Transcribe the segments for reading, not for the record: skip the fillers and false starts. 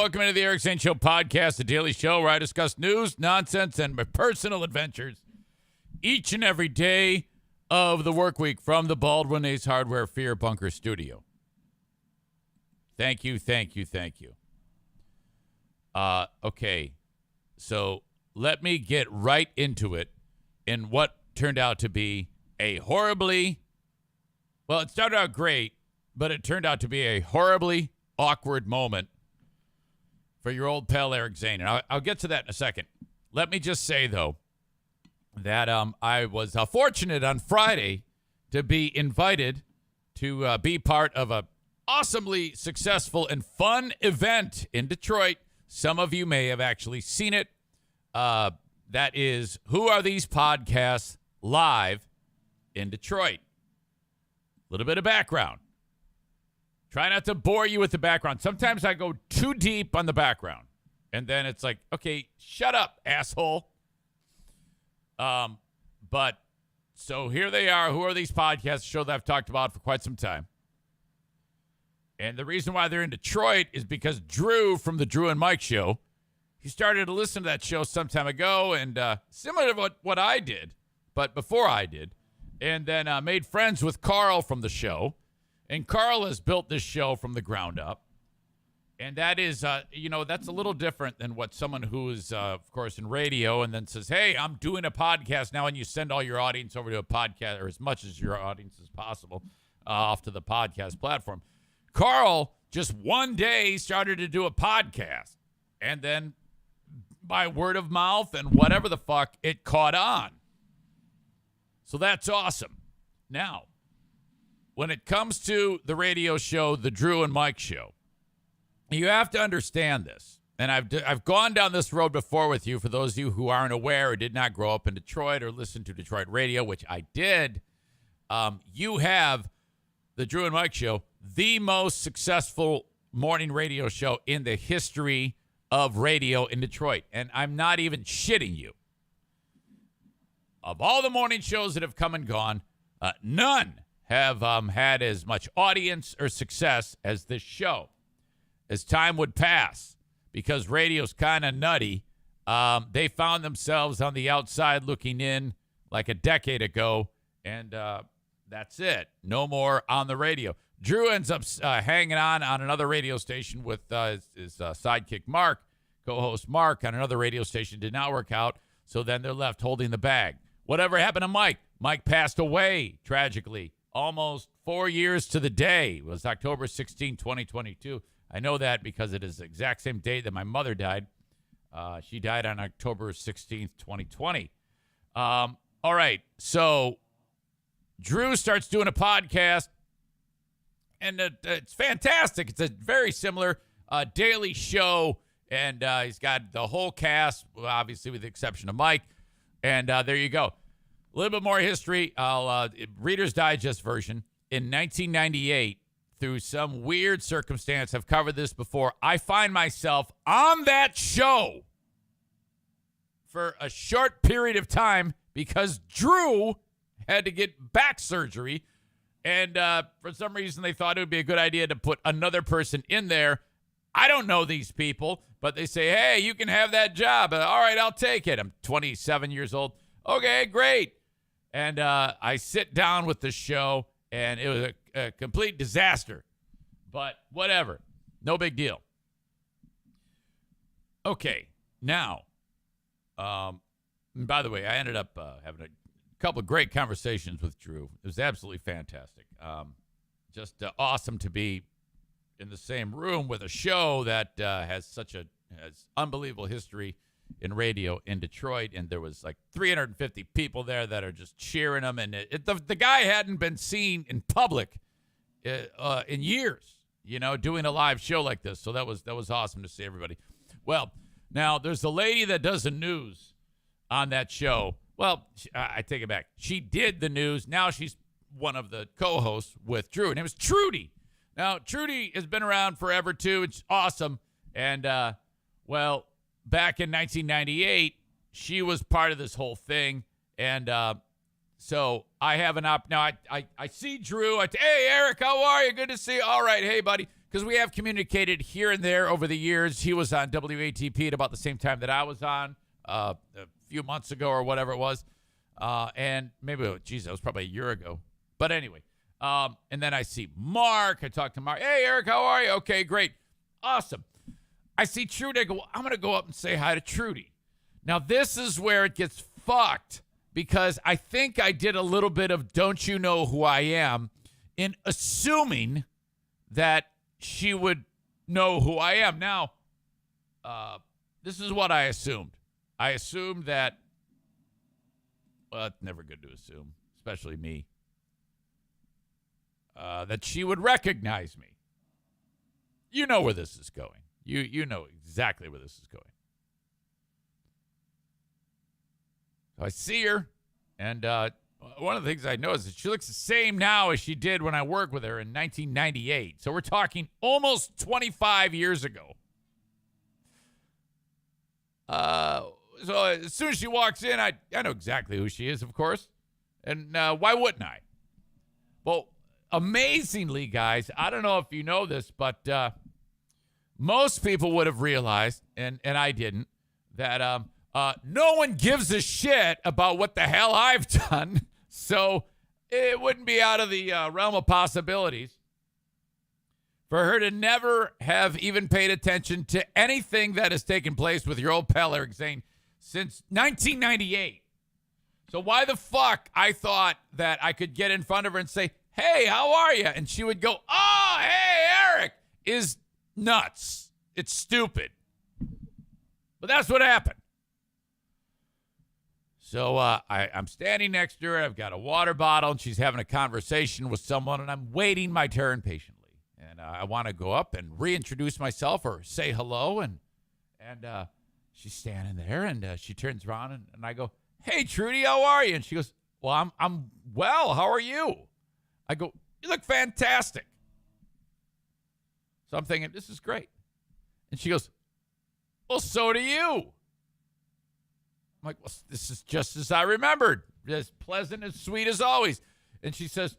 welcome into the Eric Zane Show podcast, the daily show where I discuss news, nonsense, and my personal adventures each and every day of the work week from the Baldwin Ace Hardware Fear Bunker Studio. Thank you. Okay, so let me get right into it in what turned out to be a horribly, well, it started out great, but it turned out to be a horribly awkward moment for your old pal Eric Zane. And I'll get to that in a second. Let me just say, though, that I was fortunate on Friday to be invited to be part of a awesomely successful and fun event in Detroit. Some of you may have actually seen it. That is Who Are These Podcasts Live in Detroit. A little bit of background. Try not to bore you with the background. Sometimes I go too deep on the background. And then it's like, okay, shut up, asshole. But so here they are. Who Are These Podcasts? A show that I've talked about for quite some time. And the reason why they're in Detroit is because Drew from the Drew and Mike Show, he started to listen to that show some time ago, and similar to what I did, but before I did, and then made friends with Carl from the show. And Carl has built this show from the ground up. And that is, that's a little different than what someone who is, of course, in radio and then says, hey, I'm doing a podcast now, and you send all your audience over to a podcast, or as much as your audience as possible, off to the podcast platform. Carl just one day started to do a podcast. And then by word of mouth and whatever the fuck, it caught on. So that's awesome. Now, when it comes to the radio show, the Drew and Mike Show, you have to understand this. And I've gone down this road before with you. For those of you who aren't aware or did not grow up in Detroit or listen to Detroit radio, which I did, you have the Drew and Mike Show, the most successful morning radio show in the history of radio in Detroit. And I'm not even shitting you. Of all the morning shows that have come and gone, none have had as much audience or success as this show. As time would pass, because radio's kind of nutty, they found themselves on the outside looking in like a decade ago, and that's it. No more on the radio. Drew ends up hanging on another radio station with his sidekick Mark, co-host Mark, on another radio station. Did not work out, so then they're left holding the bag. Whatever happened to Mike? Mike passed away, tragically. Almost 4 years to the day. It was October 16, 2022. I know that because it is the exact same date that my mother died. She died on October 16th, 2020. All right, so Drew starts doing a podcast, and it's fantastic. It's a very similar daily show, and he's got the whole cast, obviously with the exception of Mike, and there you go. A little bit more history. Reader's Digest version. In 1998, through some weird circumstance, I've covered this before, I find myself on that show for a short period of time because Drew had to get back surgery. And for some reason, they thought it would be a good idea to put another person in there. I don't know these people, but they say, hey, you can have that job. All right, I'll take it. I'm 27 years old. Okay, great. And I sit down with the show, and it was a complete disaster. But whatever. No big deal. Okay, now, by the way, I ended up having a couple of great conversations with Drew. It was absolutely fantastic. Just awesome to be in the same room with a show that has unbelievable history in radio in Detroit, and there was like 350 people there that are just cheering him, and the guy hadn't been seen in public in years, doing a live show like this. So that was awesome to see everybody. Well, now there's a lady that does the news on that show. Well, I take it back. She did the news. Now she's one of the co-hosts with Drew. Her name is Trudy. Now, Trudy has been around forever, too. It's awesome. And, back in 1998, she was part of this whole thing. And so I have an now I see Drew. Hey, Eric, how are you? Good to see you. All right. Hey, buddy. because we have communicated here and there over the years. He was on WATP at about the same time that I was on a few months ago or whatever it was. And maybe, that was probably a year ago. But anyway, and then I see Mark. I talk to Mark. Hey, Eric, how are you? Okay, great. Awesome. I see Trudy. I go, I'm going to go up and say hi to Trudy. Now, this is where it gets fucked because I think I did a little bit of don't you know who I am in assuming that she would know who I am. Now, this is what I assumed. I assumed that, well, it's never good to assume, especially me, that she would recognize me. You know where this is going. You know exactly where this is going. So I see her, and one of the things I know is that she looks the same now as she did when I worked with her in 1998. So we're talking almost 25 years ago. So as soon as she walks in, I know exactly who she is, of course. And why wouldn't I? Well, amazingly, guys, I don't know if you know this, but most people would have realized, and I didn't, that no one gives a shit about what the hell I've done. So it wouldn't be out of the realm of possibilities for her to never have even paid attention to anything that has taken place with your old pal Eric Zane since 1998. So why the fuck I thought that I could get in front of her and say, hey, how are you? And she would go, oh, hey, Eric, is nuts. It's stupid. But that's what happened. So I'm standing next to her. I've got a water bottle, and she's having a conversation with someone, and I'm waiting my turn patiently. And I want to go up and reintroduce myself or say hello. And she's standing there, and she turns around, and I go, hey, Trudy, how are you? And she goes, well, I'm well. How are you? I go, you look fantastic. So I'm thinking, this is great. And she goes, well, so do you. I'm like, well, this is just as I remembered. As pleasant and sweet as always. And she says,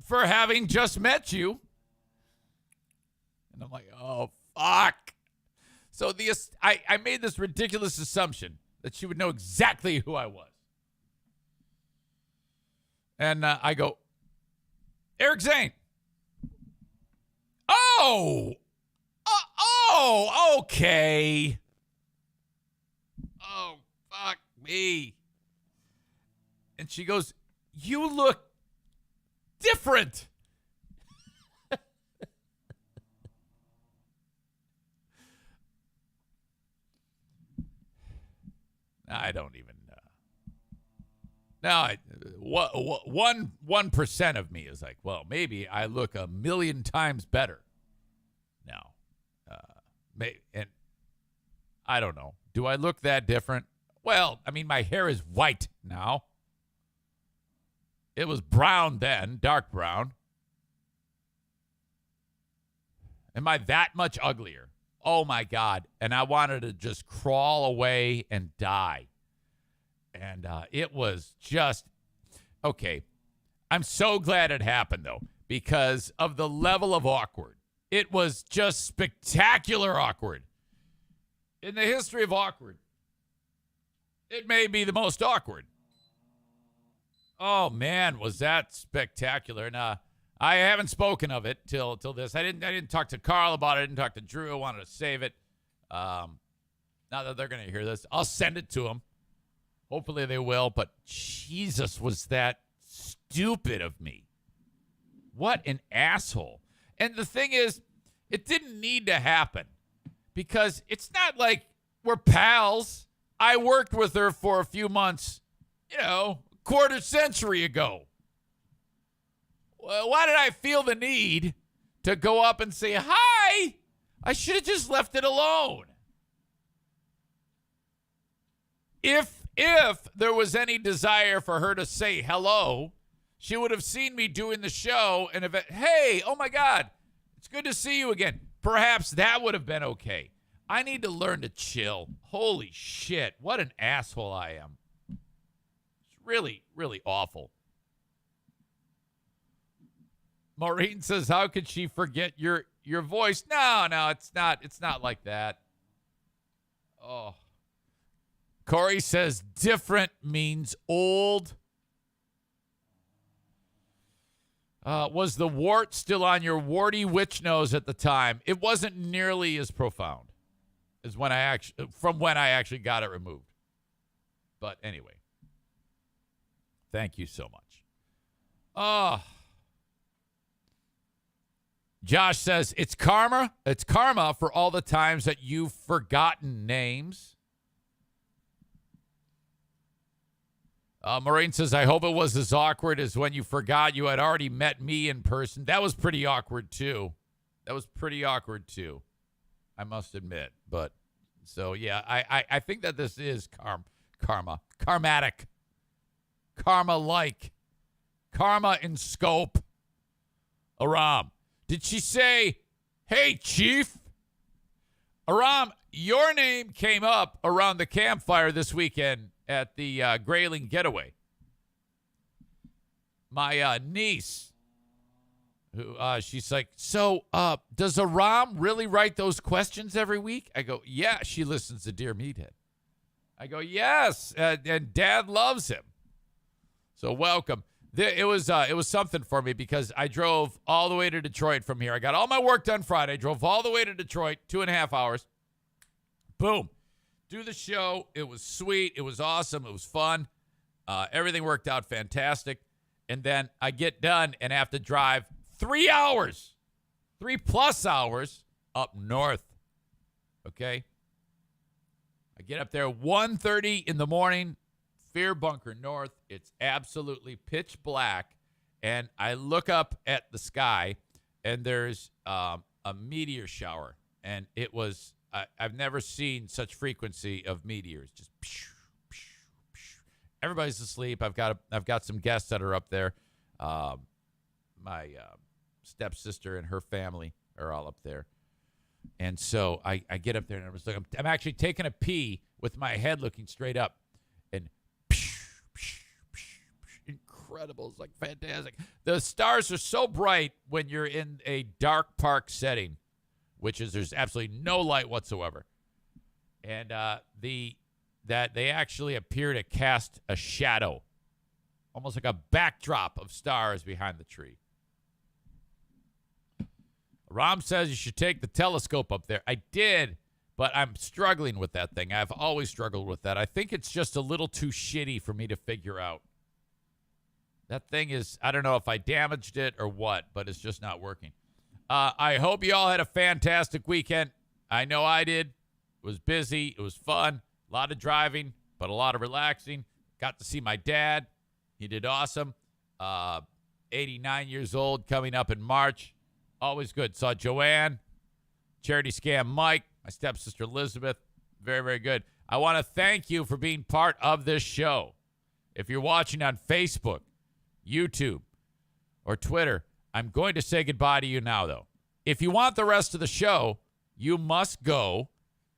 for having just met you. And I'm like, oh, fuck. So I made this ridiculous assumption that she would know exactly who I was. And I go, Eric Zane. Oh, okay. Oh, fuck me. And she goes, you look different. I don't even now, 1% of me is like, well, maybe I look 1,000,000 times better now. And I don't know. Do I look that different? Well, I mean, my hair is white now. It was brown then, dark brown. Am I that much uglier? Oh, my God. And I wanted to just crawl away and die. And it was just, okay. I'm so glad it happened, though, because of the level of awkward. It was just spectacular awkward. In the history of awkward, it may be the most awkward. Oh, man, was that spectacular. And I haven't spoken of it till this. I didn't talk to Carl about it. I didn't talk to Drew. I wanted to save it. Now that they're going to hear this, I'll send it to them. Hopefully they will. But Jesus, was that stupid of me. What an asshole. And the thing is, it didn't need to happen because it's not like we're pals. I worked with her for a few months, quarter century ago. Well, why did I feel the need to go up and say hi? I should have just left it alone. If there was any desire for her to say hello, she would have seen me doing the show and hey, oh my God, it's good to see you again. Perhaps that would have been okay. I need to learn to chill. Holy shit, what an asshole I am. It's really, really awful. Maureen says, how could she forget your voice? No, it's not. It's not like that. Oh. Corey says, different means old. Was the wart still on your warty witch nose at the time? It wasn't nearly as profound as when I actually got it removed. But anyway, thank you so much. Josh says, it's karma. It's karma for all the times that you've forgotten names. Maureen says, I hope it was as awkward as when you forgot you had already met me in person. That was pretty awkward, too. I must admit. But, so, yeah, I think that this is karma. Karmatic. Karma-like. Karma in scope. Aram. Did she say, hey, Chief? Aram, your name came up around the campfire this weekend at the Grayling Getaway. My niece, who she's like, so does Aram really write those questions every week? I go, yeah, she listens to Dear Meathead. I go, yes, and Dad loves him. So welcome. It was something for me because I drove all the way to Detroit from here. I got all my work done Friday, drove all the way to Detroit, 2.5 hours. Boom. Do the show. It was sweet. It was awesome. It was fun. Everything worked out fantastic. And then I get done and have to drive 3 hours, 3+ hours up north. Okay? I get up there 1:30 in the morning, Fear Bunker North. It's absolutely pitch black. And I look up at the sky, and there's a meteor shower. And it was... I've never seen such frequency of meteors. Just everybody's asleep. I've got some guests that are up there. My stepsister and her family are all up there. And so I get up there and I was like, I'm actually taking a pee with my head looking straight up. And incredible. It's like fantastic. The stars are so bright when you're in a dark park setting, which is there's absolutely no light whatsoever. And that they actually appear to cast a shadow, almost like a backdrop of stars behind the tree. Ram says you should take the telescope up there. I did, but I'm struggling with that thing. I've always struggled with that. I think it's just a little too shitty for me to figure out. That thing is, I don't know if I damaged it or what, but it's just not working. I hope you all had a fantastic weekend. I know I did. It was busy. It was fun. A lot of driving, but a lot of relaxing. Got to see my dad. He did awesome. 89 years old, coming up in March. Always good. Saw Joanne, Charity Scam Mike, my stepsister Elizabeth. Very, very good. I want to thank you for being part of this show. If you're watching on Facebook, YouTube, or Twitter, I'm going to say goodbye to you now, though. If you want the rest of the show, you must go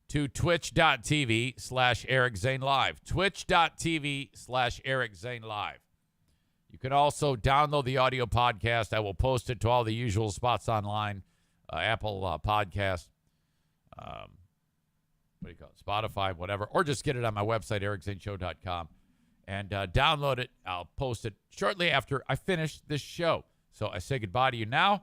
to twitch.tv/Eric Zane Live. Twitch.tv/Eric Zane Live. You can also download the audio podcast. I will post it to all the usual spots online. Apple Podcast, what do you call it? Spotify, whatever. Or just get it on my website, ericzaneshow.com. And download it. I'll post it shortly after I finish this show. So I say goodbye to you now.